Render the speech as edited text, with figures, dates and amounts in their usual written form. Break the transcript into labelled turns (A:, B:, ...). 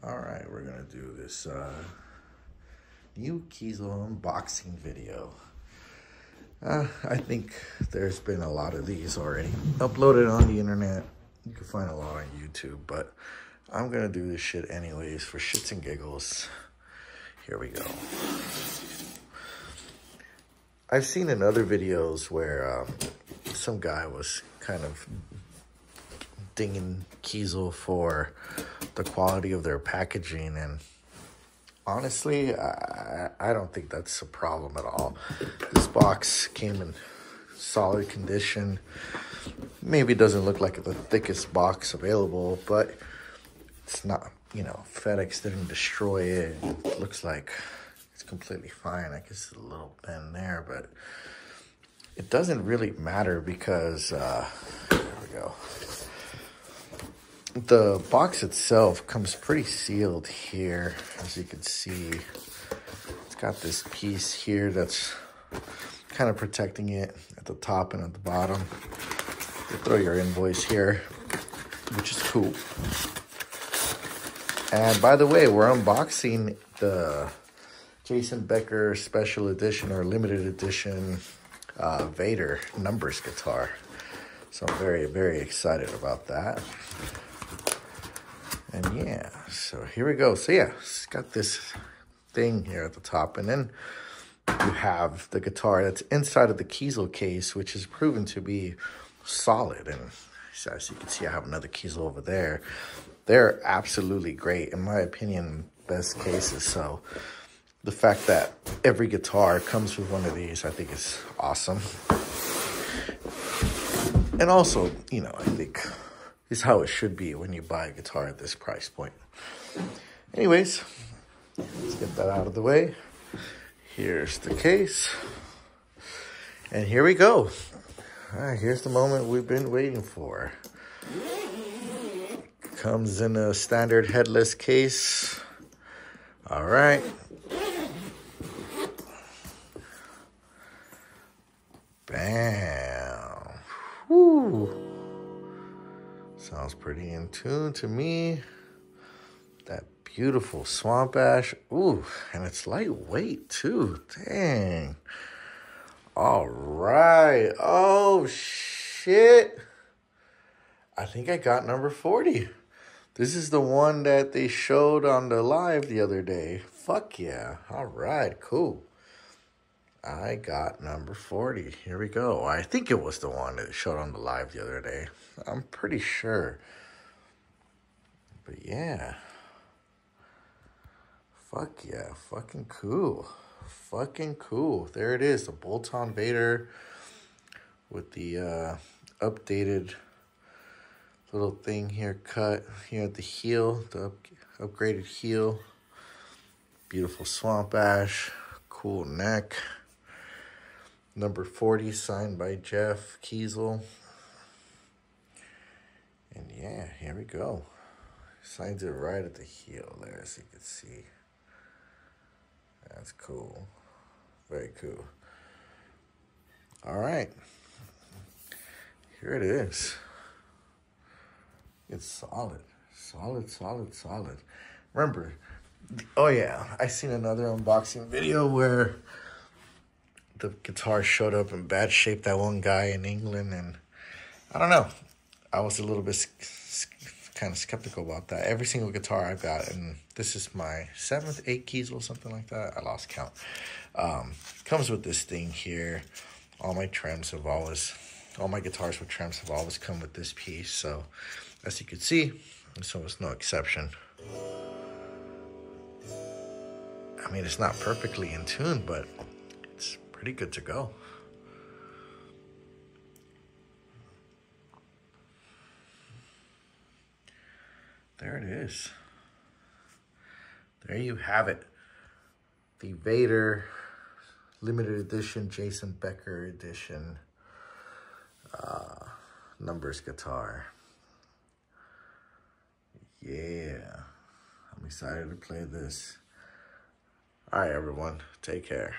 A: All right, we're gonna do this new Kiesel unboxing video. I think there's been a lot of these already uploaded on the internet. You can find a lot on YouTube, but I'm gonna do this shit anyways for shits and giggles. Here we go. I've seen in other videos where some guy was kind of dinging Kiesel for the quality of their packaging, and honestly, I don't think that's a problem at all. This box came in solid condition. Maybe it doesn't look like the thickest box available, but it's not, you know, FedEx didn't destroy it. It looks like it's completely fine. I guess a little bend there, but it doesn't really matter because, here we go. The box itself comes pretty sealed here, as you can see. It's got this piece here that's kind of protecting it at the top and at the bottom. You throw your invoice here, which is cool. And by the way, we're unboxing the Jason Becker special edition or limited edition Vader numbers guitar. So I'm very, very excited about that. And yeah, so here we go. So yeah, it's got this thing here at the top. And then you have the guitar that's inside of the Kiesel case, which is proven to be solid. And as you can see, I have another Kiesel over there. They're absolutely great. In my opinion, best cases. So the fact that every guitar comes with one of these, I think is awesome. And also, you know, I think is how it should be when you buy a guitar at this price point. Anyways, let's get that out of the way. Here's the case. And here we go. All right, here's the moment we've been waiting for. Comes in a standard headless case. All right. Bam. Woo. Sounds pretty in tune to me. That beautiful swamp ash. Ooh, and it's lightweight too. Dang. All right. Oh, shit. I think I got number 40. This is the one that they showed on the live the other day. Fuck yeah. All right, cool. I got number 40. Here we go. I think it was the one that showed on the live the other day. I'm pretty sure. But yeah. Fuck yeah. Fucking cool. Fucking cool. There it is. The bolt-on Vader with the updated little thing here cut here at the heel. The upgraded heel. Beautiful swamp ash. Cool neck. Number 40 signed by Jeff Kiesel. And yeah, here we go. Signs it right at the heel there, as you can see. That's cool. Very cool. All right. Here it is. It's solid. Solid, solid, solid. Remember, oh yeah, I seen another unboxing video where the guitar showed up in bad shape, that one guy in England, and I don't know. I was a little bit kind of skeptical about that. Every single guitar I've got, and this is my 7th, 8th Kiesel, something like that. I lost count. Comes with this thing here. All my guitars with trims have always come with this piece. So, as you can see, this one was no exception. I mean, it's not perfectly in tune, but it's pretty good to go. There it is. There you have it. The Vader limited edition, Jason Becker edition numbers guitar. Yeah. I'm excited to play this. All right, everyone. Take care.